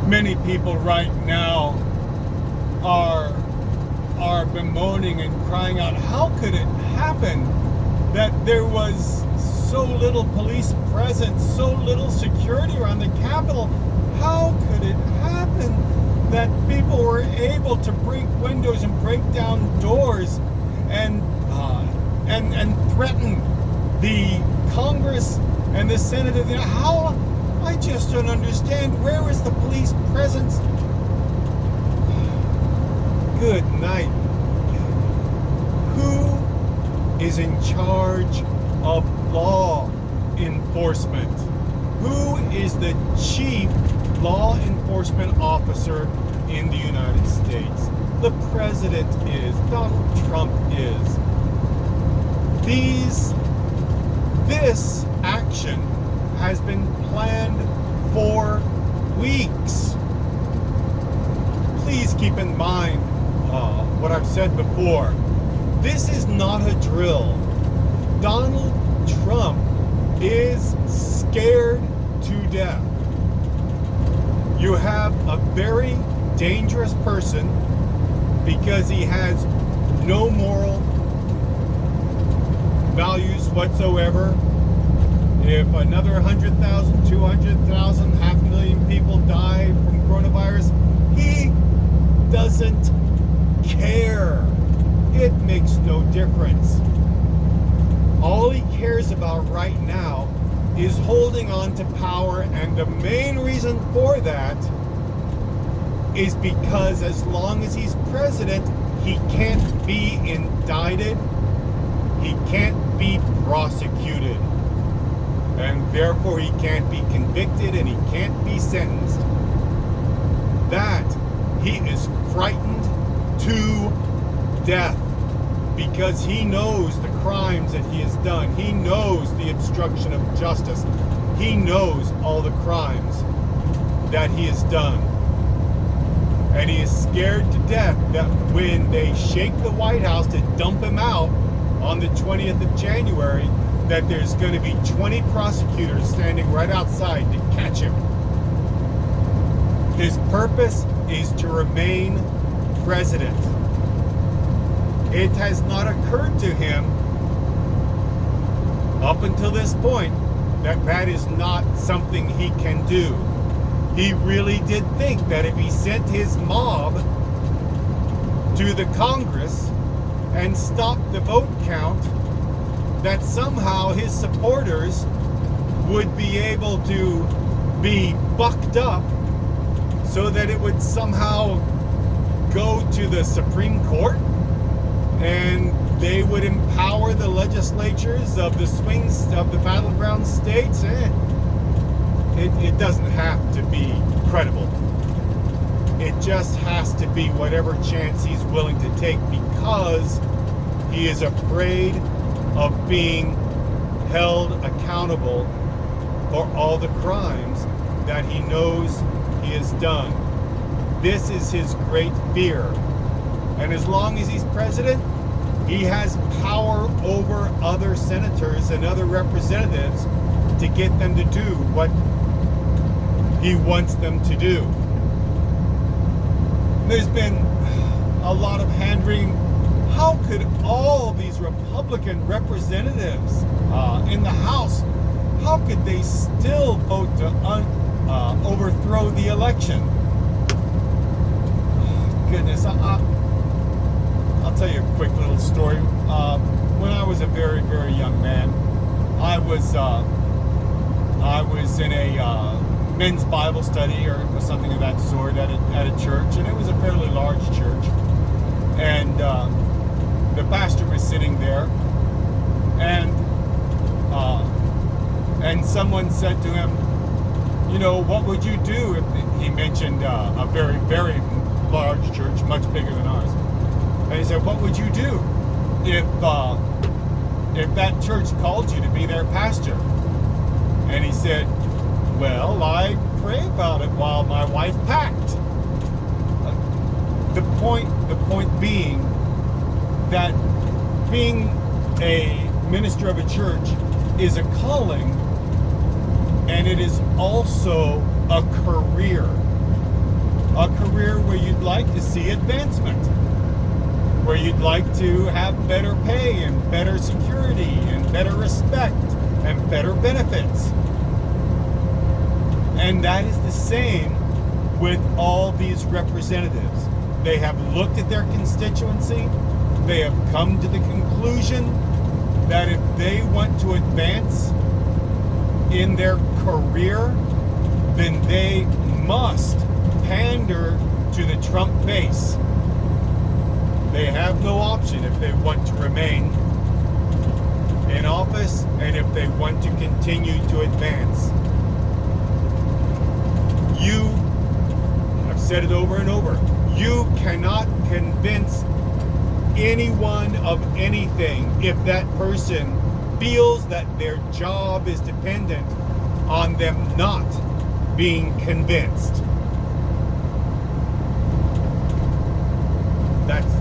many people right now are bemoaning and crying out, how could it happen that there was so little police presence, so little security around the Capitol? How could it happen that people were able to break windows and break down doors and threaten the Congress and the Senate? How? I just don't understand. Where is the police presence? Good night. Who is in charge of law enforcement? Who is the chief law enforcement officer in the United States? The president is. Donald Trump is. This action has been planned for weeks. Please keep in mind what I've said before. This is not a drill. Donald Trump is scared to death. You have a very dangerous person because he has no moral values whatsoever. If another 100,000, 200,000, 500,000 people die from coronavirus, he doesn't care. It makes no difference. All he cares about right now is holding on to power, and the main reason for that is because as long as he's president, he can't be indicted, he can't be prosecuted, and therefore he can't be convicted and he can't be sentenced. That he is frightened to death because he knows the crimes that he has done. He knows the obstruction of justice. He knows all the crimes that he has done. And he is scared to death that when they shake the White House to dump him out on the 20th of January, that there's going to be 20 prosecutors standing right outside to catch him. His purpose is to remain president. It has not occurred to him up until this point that that is not something he can do. He really did think that if he sent his mob to the Congress and stopped the vote count, that somehow his supporters would be able to be bucked up so that it would somehow go to the Supreme Court and they would empower the legislatures of the swings of the battleground states. It doesn't have to be credible. It just has to be whatever chance he's willing to take because he is afraid of being held accountable for all the crimes that he knows he has done. This is his great fear. And as long as he's president, he has power over other senators and other representatives to get them to do what he wants them to do. There's been a lot of hand-wringing. How could all these Republican representatives in the House, how could they still vote to overthrow the election? Goodness, I'll tell you a quick little story. When I was a very, very young man, I was in a men's Bible study or something of that sort at a church, and it was a fairly large church. And the pastor was sitting there, and someone said to him, you know, what would you do if he mentioned a very, very large church, much bigger than ours. And he said, what would you do if that church called you to be their pastor? And he said, well, I pray about it while my wife packed. The point being that being a minister of a church is a calling, and it is also a career. a career where you'd like to see advancement, where you'd like to have better pay and better security and better respect and better benefits. And that is the same with all these representatives. They have looked at their constituency. They have come to the conclusion that if they want to advance in their career, then they must pander to the Trump base. They have no option if they want to remain in office and if they want to continue to advance. I've said it over and over, you cannot convince anyone of anything if that person feels that their job is dependent on them not being convinced. That's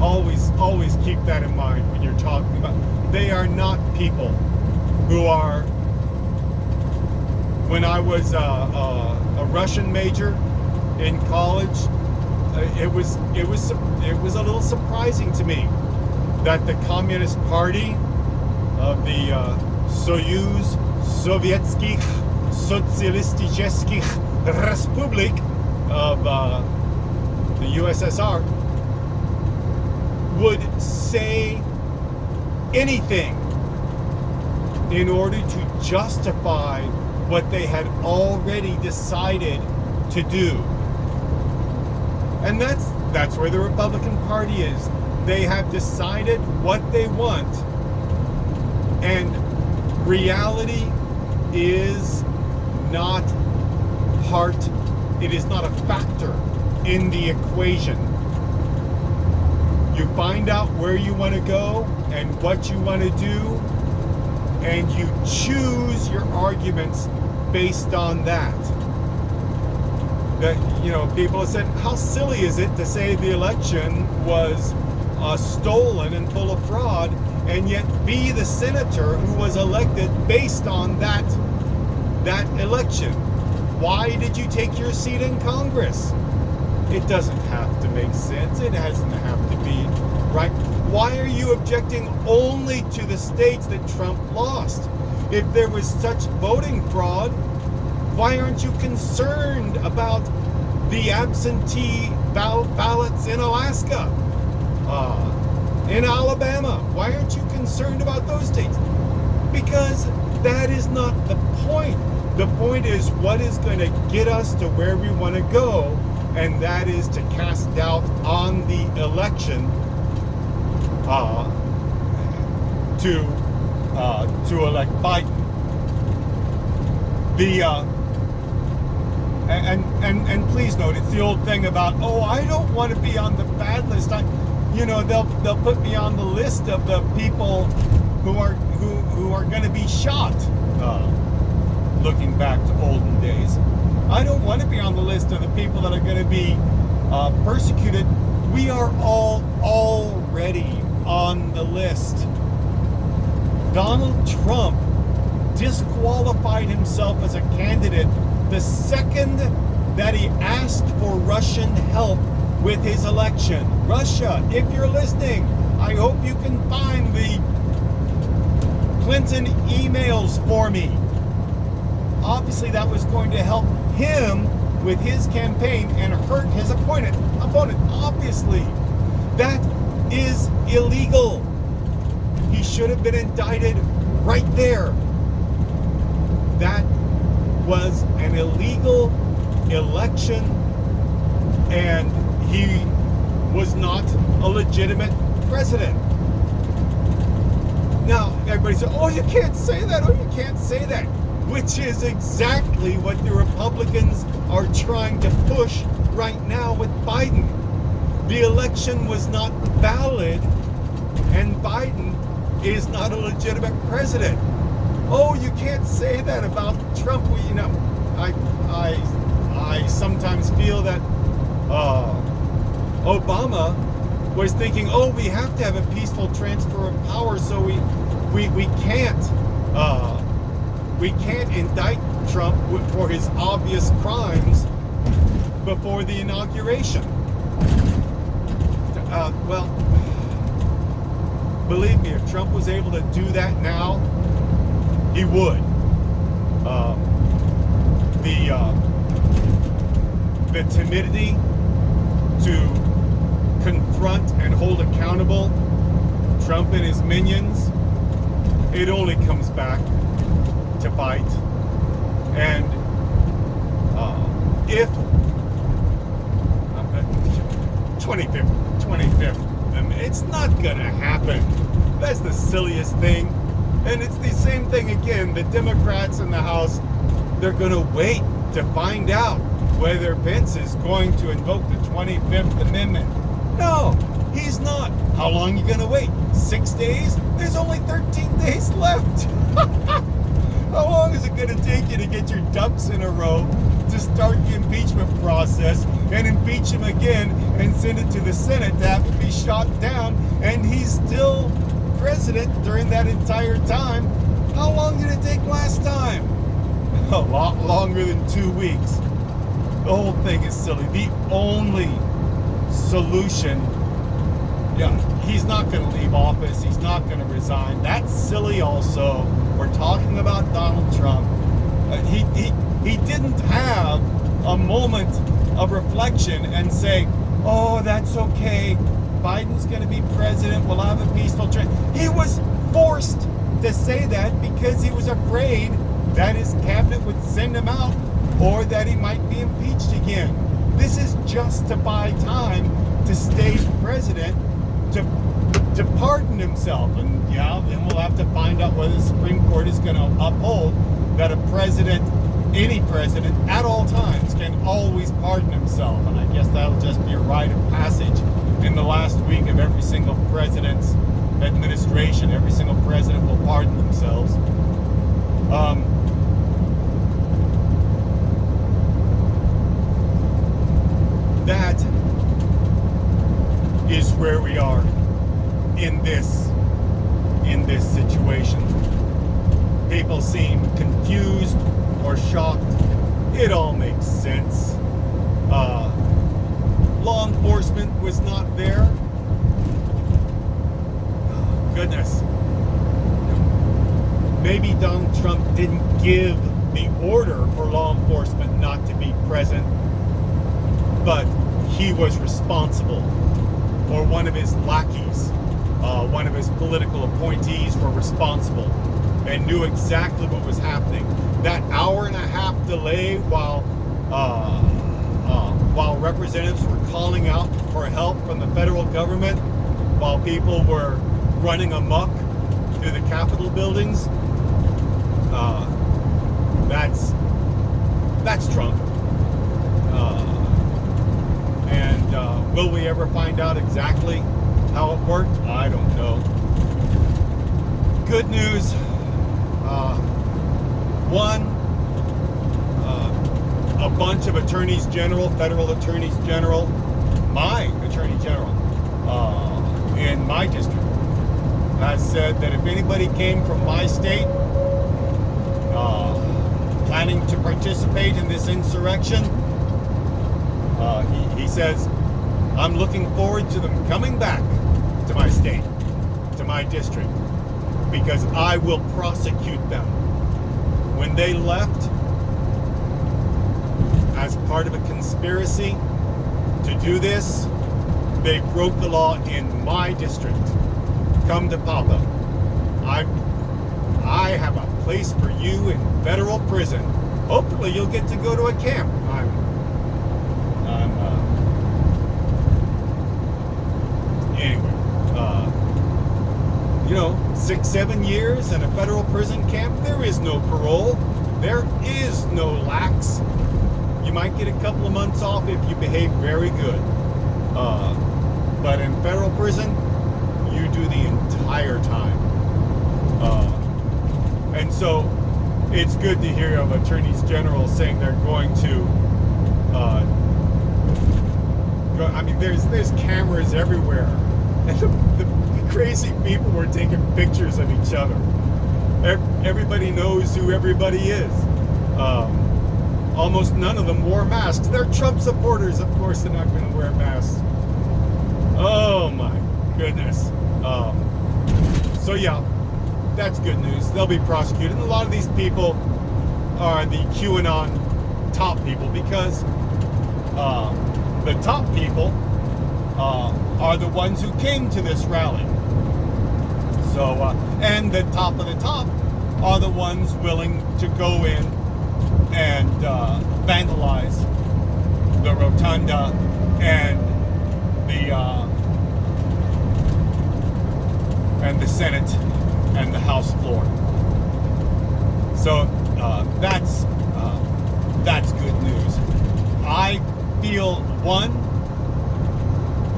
always keep that in mind when you're talking about. They are not people who are. When I was a Russian major in college, it was a little surprising to me that the Communist Party of the Soyuz Sovietskich Sotsialisticheskich Respublik of the USSR would say anything in order to justify what they had already decided to do. And that's where the Republican Party is. They have decided what they want, and reality is not it is not a factor in the equation. You find out where you want to go and what you want to do, and you choose your arguments based on that. People have said, how silly is it to say the election was stolen and full of fraud, and yet be the senator who was elected based on that election? Why did you take your seat in Congress? It doesn't have to make sense. It doesn't have to be right. Why are you objecting only to the states that Trump lost? If there was such voting fraud, why aren't you concerned about the absentee ballots in Alaska, in Alabama? Why aren't you concerned about those states? Because that is not the point. The point is what is going to get us to where we want to go, and that is to cast doubt on the election to elect Biden. And please note, it's the old thing about, I don't want to be on the bad list. They'll put me on the list of the people who are going to be shot. Looking back to olden days, I don't want to be on the list of the people that are going to be persecuted. We are all already on the list. Donald Trump disqualified himself as a candidate the second that he asked for Russian help with his election. Russia, if you're listening, I hope you can find the Clinton emails for me. Obviously, that was going to help him with his campaign and hurt his opponent. Obviously, that is illegal. He should have been indicted right there. That was an illegal election, and he was not a legitimate president. Now, everybody says, you can't say that, you can't say that. Which is exactly what the Republicans are trying to push right now with Biden. The election was not valid, and Biden is not a legitimate president. You can't say that about Trump. I sometimes feel that Obama was thinking, we have to have a peaceful transfer of power, so we can't we can't indict Trump for his obvious crimes before the inauguration. Well, believe me, if Trump was able to do that now, he would. The timidity to confront and hold accountable Trump and his minions, it only comes back to bite. And if 25th, it's not gonna happen. That's the silliest thing. And it's the same thing again. The Democrats in the House, they're gonna wait to find out whether Pence is going to invoke the 25th Amendment. No, he's not. How long are you gonna wait? 6 days? There's only 13 days left. How long is it gonna take you to get your ducks in a row to start the impeachment process and impeach him again and send it to the Senate to have it be shot down, and he's still president during that entire time? How long did it take last time? A lot longer than 2 weeks. The whole thing is silly. The only solution, he's not going to leave office. He's not going to resign. That's silly also. We're talking about Donald Trump. He didn't have a moment of reflection and say, oh, that's okay. Biden's going to be president. We'll have a peaceful transition. He was forced to say that because he was afraid that his cabinet would send him out or that he might be impeached again. This is just to buy time to stay president, to pardon himself. And then we'll have to find out whether the Supreme Court is going to uphold that a president, any president, at all times can always pardon himself. And I guess that'll just be a rite of passage in the last week of every single president's administration. Every single president will pardon themselves. That is where we are in this situation. People seem confused or shocked. It all makes sense. Law enforcement was not there. Oh, goodness. Maybe Donald Trump didn't give the order for law enforcement not to be present, but he was responsible, or one of his lackeys, one of his political appointees were responsible and knew exactly what was happening. That hour-and-a-half delay while representatives were calling out for help from the federal government, while people were running amok through the Capitol buildings, that's Trump. Will we ever find out exactly how it worked? I don't know. Good news. A bunch of attorneys general, federal attorneys general, my attorney general in my district has said that if anybody came from my state planning to participate in this insurrection, he says, I'm looking forward to them coming back to my state, to my district, because I will prosecute them. When they left as part of a conspiracy to do this, they broke the law in my district. Come to Papa. I have a place for you in federal prison. Hopefully you'll get to go to a camp. Anyway, 6-7 years in a federal prison camp, there is no parole. There is no lax. You might get a couple of months off if you behave very good. But in federal prison, you do the entire time. And so it's good to hear of attorneys general saying they're going to there's cameras everywhere, and the crazy people were taking pictures of each other. Everybody knows who everybody is. Almost none of them wore masks. They're Trump supporters. Of course they're not going to wear masks. Oh my goodness. So yeah, that's good news. They'll be prosecuted. And a lot of these people are the QAnon top people, because the top people are the ones who came to this rally. So, and the top of the top are the ones willing to go in and vandalize the rotunda and the Senate and the House floor. So that's good news. I feel, one,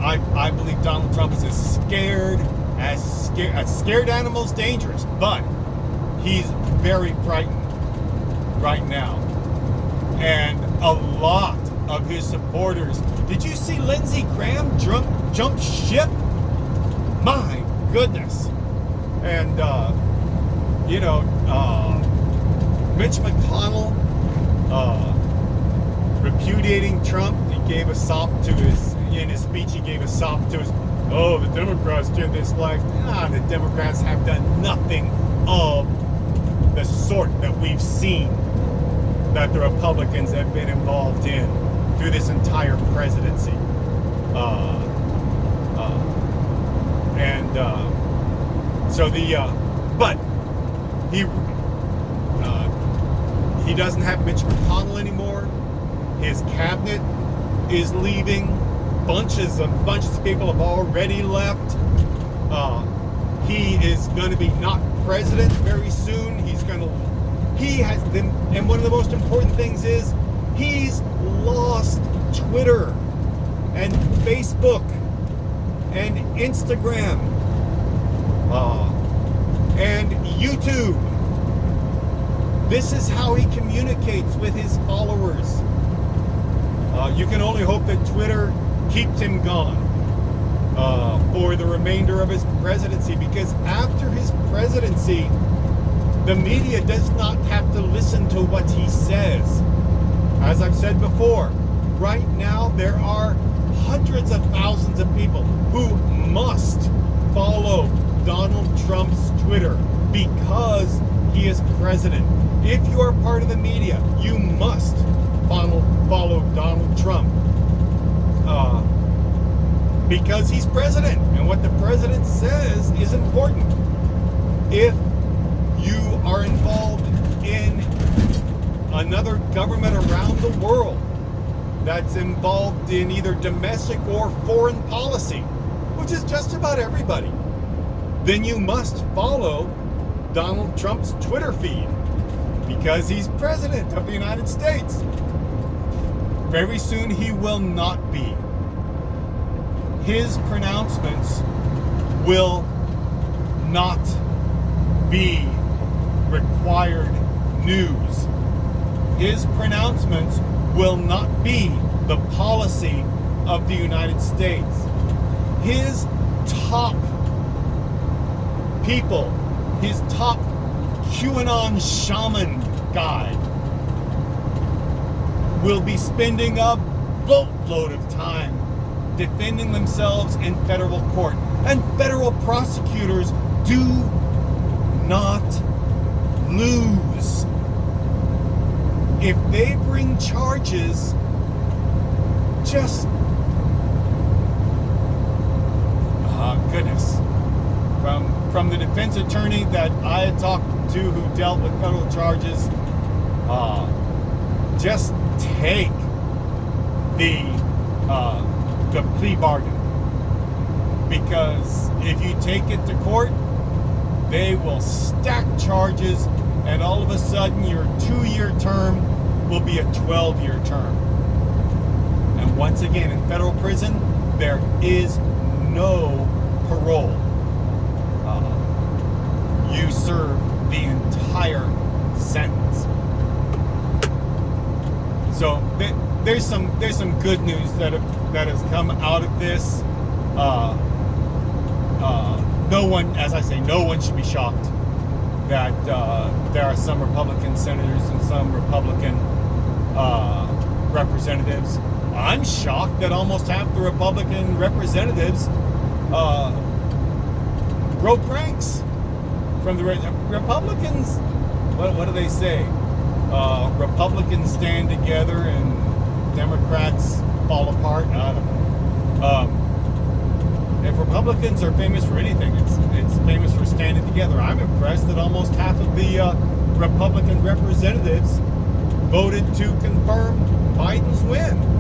I believe Donald Trump is as scared animal's dangerous, but he's very frightened right now. And a lot of his supporters. Did you see Lindsey Graham jump ship? My goodness. And Mitch McConnell repudiating Trump. He gave a sop to in his speech, he gave a sop to his, oh, the Democrats did this life. The Democrats have done nothing of the sort that we've seen that the Republicans have been involved in through this entire presidency. But he doesn't have Mitch McConnell anymore. His cabinet is leaving. Bunches of people have already left. He is going to be not president very soon. He has been, and one of the most important things is he's lost Twitter and Facebook and Instagram and YouTube. This is how he communicates with his followers. You can only hope that Twitter keeps him gone for the remainder of his presidency, because after his presidency, the media does not have to listen to what he says. As I've said before, right now there are hundreds of thousands of people who must follow Donald Trump's Twitter because he is president. If you are part of the media, you must follow Donald Trump because he's president, and what the president says is important. If you are involved in another government around the world that's involved in either domestic or foreign policy, which is just about everybody, then you must follow Donald Trump's Twitter feed because he's president of the United States. Very soon he will not be. His pronouncements will not be required news. His pronouncements will not be the policy of the United States. His top people, his top QAnon shaman guy, will be spending a boatload of time defending themselves in federal court. And federal prosecutors do not lose. If they bring charges, just goodness, from the defense attorney that I had talked to who dealt with federal charges, just take the plea bargain, because if you take it to court, they will stack charges, and all of a sudden your 2-year term will be a 12-year term. And once again, in federal prison, there is no parole. You serve the entire sentence. So there's some good news that has come out of this. No one, as I say, no one should be shocked that there are some Republican senators and some Republican representatives. I'm shocked that almost half the Republican representatives broke ranks from the Republicans. What do they say? Republicans stand together and Democrats fall apart. I don't know. If Republicans are famous for anything, it's famous for standing together. I'm impressed that almost half of the Republican representatives voted to confirm Biden's win.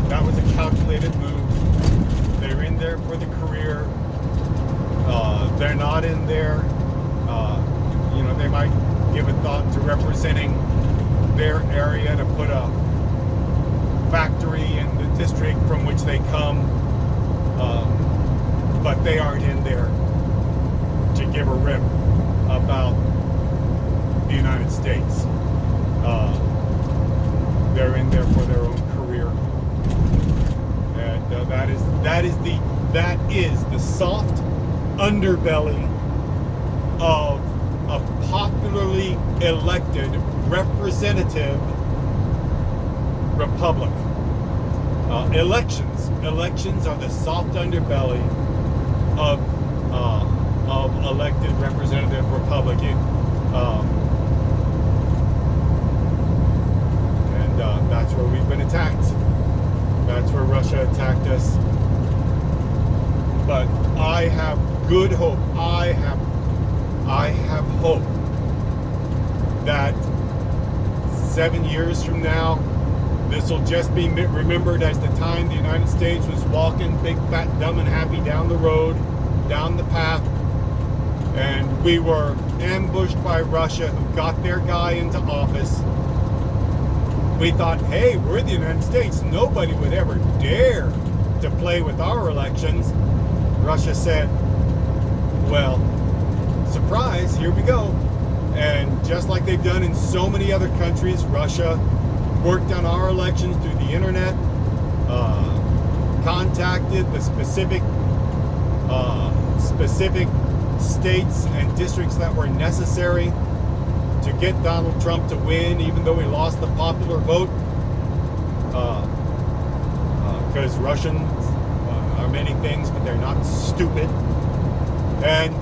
That was a calculated move. They're in there for the career. They're not in there. They might give a thought to representing their area, to put a factory in the district from which they come, but they aren't in there to give a rip about the United States. They're in there for their own career, and that is the soft underbelly of a popularly elected representative republic. Elections are the soft underbelly of elected representative Republican, and that's where we've been attacked. That's where Russia attacked us. But I have good hope. I have hope that 7 years from now, this will just be remembered as the time the United States was walking big, fat, dumb, and happy down the road, down the path, and we were ambushed by Russia, who got their guy into office. We thought, hey, we're the United States. Nobody would ever dare to play with our elections. Russia said, well, surprise, here we go. And just like they've done in so many other countries, Russia worked on our elections through the internet, contacted the specific states and districts that were necessary to get Donald Trump to win, even though he lost the popular vote. Because Russians are many things, but they're not stupid. And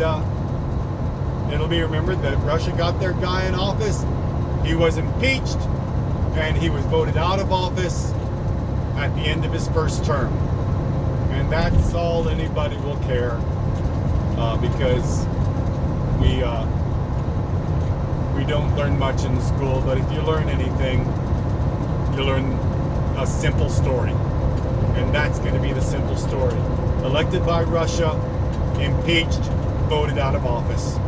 it'll be remembered that Russia got their guy in office. He was impeached, and he was voted out of office at the end of his first term. And that's all anybody will care, because we don't learn much in school, but if you learn anything, you learn a simple story. And that's going to be the simple story. Elected by Russia, impeached, voted out of office.